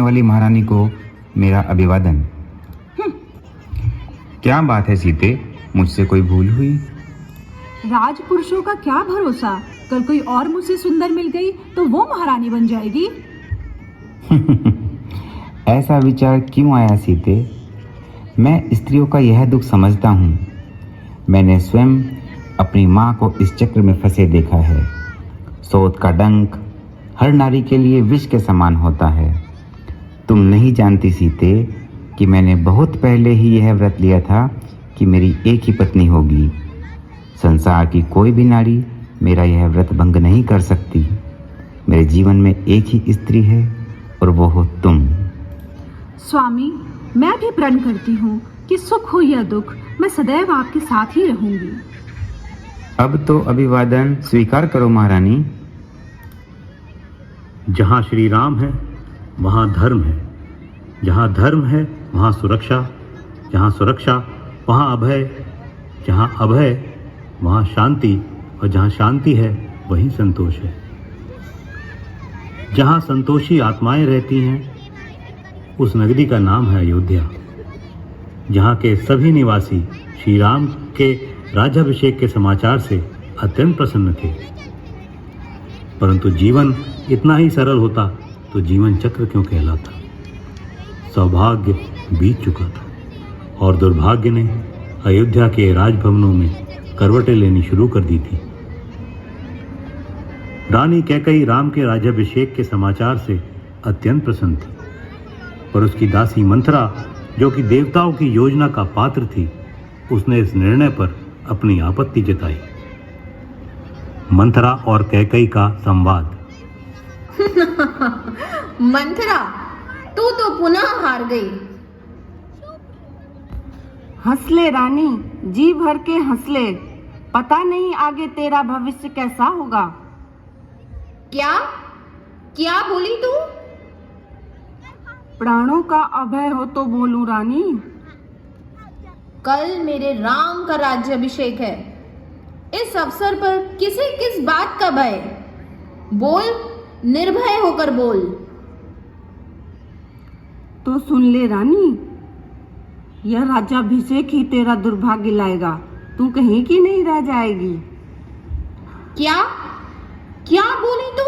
वाली महारानी को मेरा अभिवादन। क्या बात है सीते, मुझसे कोई भूल हुई? राजपुरुषों का क्या भरोसा, कल कोई और मुझसे सुंदर मिल गई तो वो महारानी बन जाएगी। ऐसा विचार क्यों आया सीते? मैं स्त्रियों का यह दुख समझता हूँ। मैंने स्वयं अपनी माँ को इस चक्र में फंसे देखा है। सोत का डंक हर नारी के लिए विष के समान होता है। तुम नहीं जानती सीते कि मैंने बहुत पहले ही यह व्रत लिया था कि मेरी एक ही पत्नी होगी। संसार की कोई भी नारी मेरा यह व्रत भंग नहीं कर सकती। मेरे जीवन में एक ही स्त्री है और वो हो तुम। स्वामी, मैं भी प्रण करती हूँ कि सुख हो या दुख, मैं सदैव आपके साथ ही रहूंगी। अब तो अभिवादन स्वीकार करो महारानी। जहाँ श्री राम है वहाँ धर्म है, जहाँ धर्म है वहाँ सुरक्षा, जहाँ सुरक्षा वहाँ अभय, जहाँ अभय वहाँ शांति, और जहाँ शांति है वहीं संतोष है। जहाँ संतोषी आत्माएं रहती हैं उस नगरी का नाम है अयोध्या। जहाँ के सभी निवासी श्री राम के राज्याभिषेक के समाचार से अत्यंत प्रसन्न थे। परंतु जीवन इतना ही सरल होता तो जीवन चक्र क्यों कहलाता। सौभाग्य बीत चुका था और दुर्भाग्य ने अयोध्या के राजभवनों में करवटें लेनी शुरू कर दी थी। रानी कैकेयी राम के राज्याभिषेक के समाचार से अत्यंत प्रसन्न थी, पर उसकी दासी मंथरा, जो कि देवताओं की योजना का पात्र थी, उसने इस निर्णय पर अपनी आपत्ति जताई। मंथरा और कैकेयी का संवाद। मंथरा, तू तो पुनः हार गई। हंसले रानी, जी भर के हंसले। पता नहीं आगे तेरा भविष्य कैसा होगा। क्या क्या बोली तू? प्राणों का अभय हो तो बोलूं रानी। कल मेरे राम का राज्याभिषेक है। इस अवसर पर किसे किस बात का भय? बोल, निर्भय होकर बोल। तो सुन ले रानी, यह राज्याभिषेक ही तेरा दुर्भाग्य लाएगा। तू कहीं की नहीं रह जाएगी। क्या क्या बोली तू?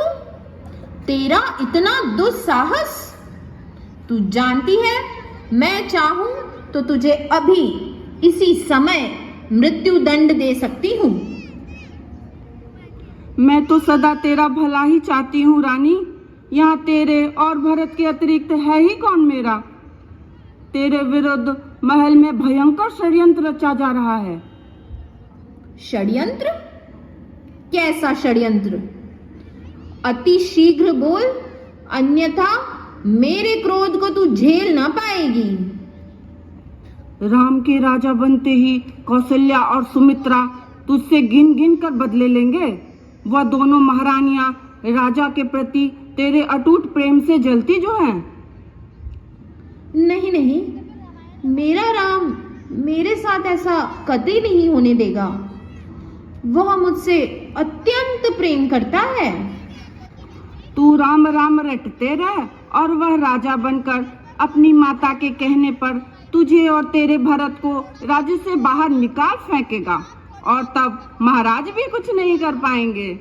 तेरा इतना दुस्साहस? तू जानती है मैं चाहूं तो तुझे अभी इसी समय मृत्यु दंड दे सकती हूँ। मैं तो सदा तेरा भला ही चाहती हूँ रानी। यहाँ तेरे और भरत के अतिरिक्त है ही कौन मेरा। तेरे विरुद्ध महल में भयंकर षड्यंत्र रचा जा रहा है। षड्यंत्र? कैसा षड्यंत्र? अति शीघ्र बोल, अन्यथा मेरे क्रोध को तू झेल ना पाएगी। राम के राजा बनते ही कौशल्या और सुमित्रा तुझसे गिन गिन कर बदले लेंगे। वह दोनों महारानियां राजा के प्रति तेरे अटूट प्रेम से जलती जो हैं। नहीं नहीं, मेरा राम मेरे साथ ऐसा कतई नहीं होने देगा। वह मुझसे अत्यंत प्रेम करता है। तू राम राम रटते रह और वह राजा बनकर अपनी माता के कहने पर तुझे और तेरे भरत को राज्य से बाहर निकाल फेंकेगा, और तब महाराज भी कुछ नहीं कर पाएंगे।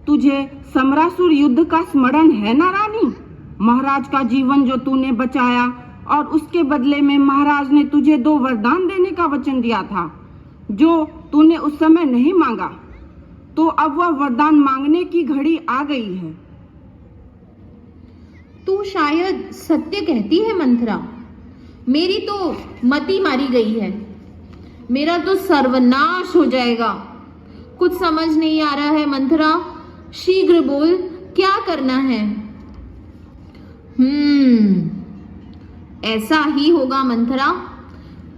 तुझे समरासुर युद्ध का स्मरण है ना रानी? महाराज का जीवन जो तूने बचाया, और उसके बदले में महाराज ने तुझे 2 वरदान देने का वचन दिया था, जो तूने उस समय नहीं मांगा। तो अब वह वरदान मांगने की घड़ी आ गई है। तू शायद सत्य कहती है मंथरा। मेरी तो मति मारी गई है। मेरा तो सर्वनाश हो जाएगा। कुछ समझ नहीं आ रहा है मंथरा। शीघ्र बोल, क्या करना है? ऐसा ही होगा मंथरा।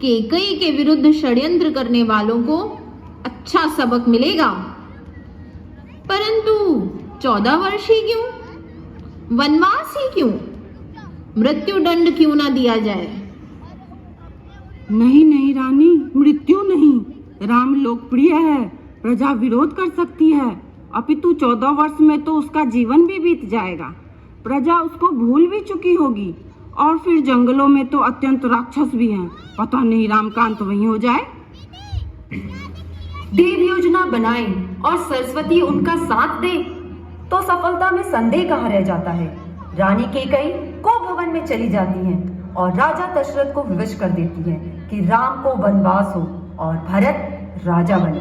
कैकेयी के विरुद्ध षड्यंत्र करने वालों को अच्छा सबक मिलेगा। परंतु 14 वर्ष ही क्यों? वनवास ही क्यों? मृत्यु दंड क्यों ना दिया जाए? नहीं नहीं रानी, मृत्यु नहीं। राम लोकप्रिय है, प्रजा विरोध कर सकती है। अपितु 14 वर्ष में तो उसका जीवन भी बीत जाएगा। प्रजा उसको भूल भी चुकी होगी और फिर जंगलों में तो अत्यंत राक्षस भी हैं। पता नहीं रामकांत वहीं हो जाए। देव योजना बनाए और सरस्वती उनका साथ दे तो सफलता में संदेह कहाँ रह जाता है। रानी कैकेयी को भवन में चली जाती हैं और राजा दशरथ को विवश कर देती हैं कि राम को वनवास हो और भरत राजा बने।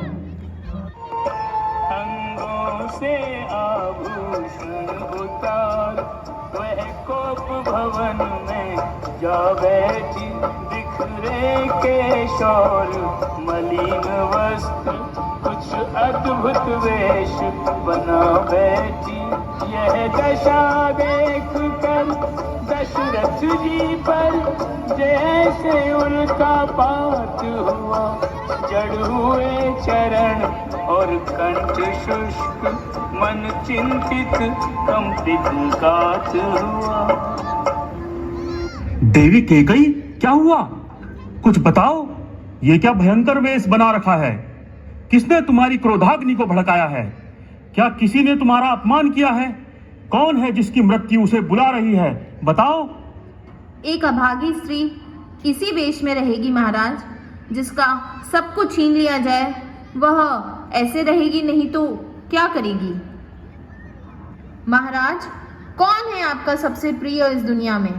अंगों से आभूषण उतार वह कोप भवन में जा बैठी, बिखरे केशौर मलिन वस्त्र कुछ अद्भुत वेश बना बैठी। यह दशा देख कर दशरथ जी पर जैसे उल्का पात हुआ, जड़ हुए चरण और कंठ शुष्क, मन चिंतित कंपित गात हुआ। देवी कैकेयी, क्या हुआ? कुछ बताओ। ये क्या भयंकर वेश बना रखा है? किसने तुम्हारी क्रोधाग्नि को भड़काया है? क्या किसी ने तुम्हारा अपमान किया है? कौन है जिसकी मृत्यु उसे बुला रही है? बताओ। एक अभागी स्त्री इसी वेश में रहेगी महाराज। जिसका सब कुछ छीन लिया जाए वह ऐसे रहेगी नहीं तो क्या करेगी? महाराज, कौन है आपका सबसे प्रिय इस दुनिया में?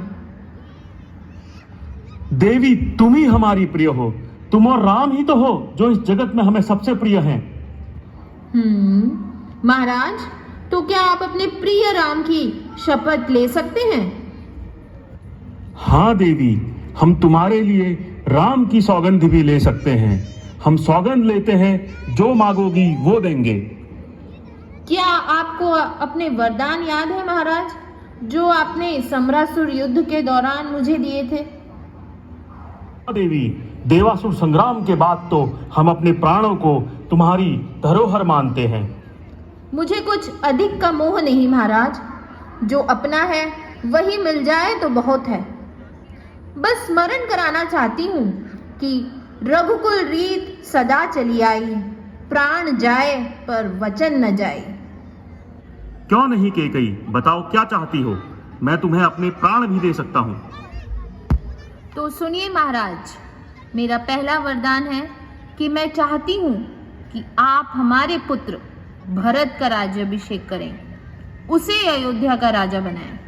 देवी, तुम ही हमारी प्रिय हो। तुम और राम ही तो हो जो इस जगत में हमें सबसे प्रिय हैं। महाराज, तो क्या आप अपने प्रिय राम की शपथ ले सकते हैं? हाँ देवी, हम तुम्हारे लिए राम की सौगंध भी ले सकते हैं। हम सौगंध लेते हैं, जो मांगोगी वो देंगे। क्या आपको अपने वरदान याद है महाराज, जो आपने समरासुर युद्ध के दौरान मुझे दिए थे? देवी, देवासुर संग्राम के बाद तो हम अपने प्राणों को तुम्हारी धरोहर मानते हैं। मुझे कुछ अधिक का मोह नहीं महाराज। जो अपना है वही मिल जाए तो बहुत है। बस स्मरण कराना चाहती हूँ कि रघुकुल रीत सदा चली आई, प्राण जाए पर वचन न जाए। क्यों नहीं कैकेयी, बताओ क्या चाहती हो? मैं तुम्हें अपने प्राण भी दे सकता हूँ। तो सुनिए महाराज, मेरा पहला वरदान है कि मैं चाहती हूँ कि आप हमारे पुत्र भरत का राज्याभिषेक करें, उसे अयोध्या का राजा बनाएं।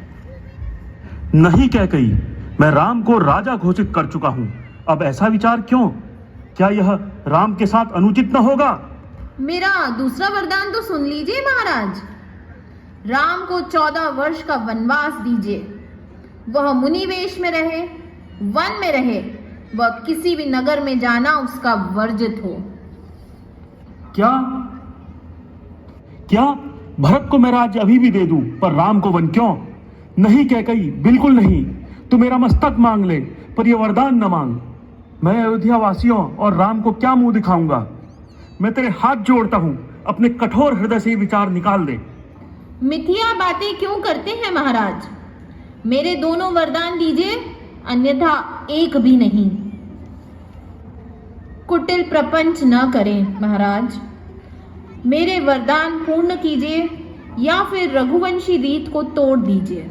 नहीं कैकेयी, मैं राम को राजा घोषित कर चुका हूँ। अब ऐसा विचार क्यों? क्या यह राम के साथ अनुचित न होगा? मेरा दूसरा वरदान तो सुन लीजिए महाराज। राम को 14 वर्ष का वनवास दीजिए। वह मुनि वेश में रहे, वन में रहे, वह किसी भी नगर में जाना उसका वर्जित हो। क्या क्या भरत को मैं राज्य अभी भी दे दूं, पर राम को वन क्यों? नहीं कैकेयी, बिल्कुल नहीं। तू मेरा मस्तक मांग ले, पर यह वरदान न मांग। मैं अयोध्या वासियों और राम को क्या मुंह दिखाऊंगा? मैं तेरे हाथ जोड़ता हूं, अपने कठोर हृदय से विचार निकाल दे। मिथ्या बातें क्यों करते हैं महाराज? मेरे दोनों वरदान दीजिए, अन्यथा एक भी नहीं। कुटिल प्रपंच न करें महाराज। मेरे वरदान पूर्ण कीजिए या फिर रघुवंशी रीत को तोड़ दीजिए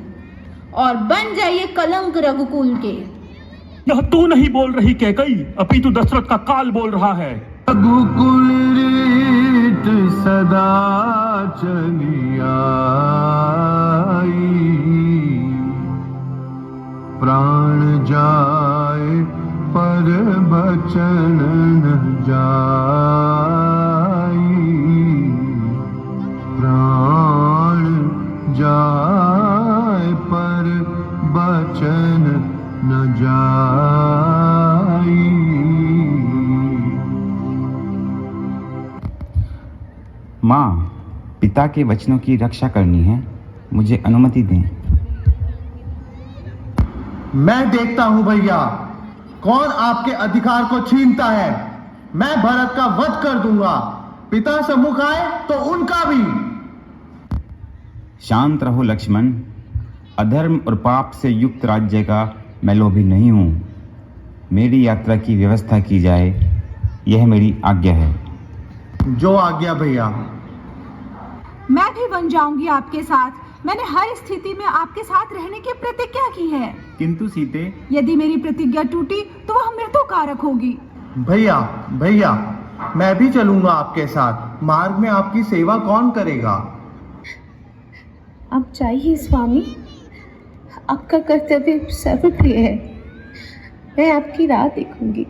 और बन जाइए कलंक रघुकुल के। यह तू नहीं बोल रही कैकेयी, अपितु दशरथ का काल बोल रहा है। रघुकुल रीत सदा चली आई, प्राण जाए पर बचन न जाई, प्राण जाए पर बचन न जाई। माँ, पिता के वचनों की रक्षा करनी है, मुझे अनुमति दें। मैं देखता हूं भैया, कौन आपके अधिकार को छीनता है। मैं भरत का वध कर दूंगा, पिता से मुख आए तो उनका भी। शांत रहो लक्ष्मण। अधर्म और पाप से युक्त राज्य का मैं लोभी नहीं हूँ। मेरी यात्रा की व्यवस्था की जाए, यह मेरी आज्ञा है। जो आज्ञा भैया। मैं भी बन जाऊंगी आपके साथ। मैंने हर स्थिति में आपके साथ रहने की प्रतिज्ञा की है। किंतु सीते, यदि मेरी प्रतिज्ञा टूटी तो वह मृत्यु कारक होगी। भैया भैया, मैं भी चलूंगा आपके साथ। मार्ग में आपकी सेवा कौन करेगा? आप जाइए स्वामी, आपका कर्तव्य सर्वप्रिय है। मैं आपकी राह देखूंगी।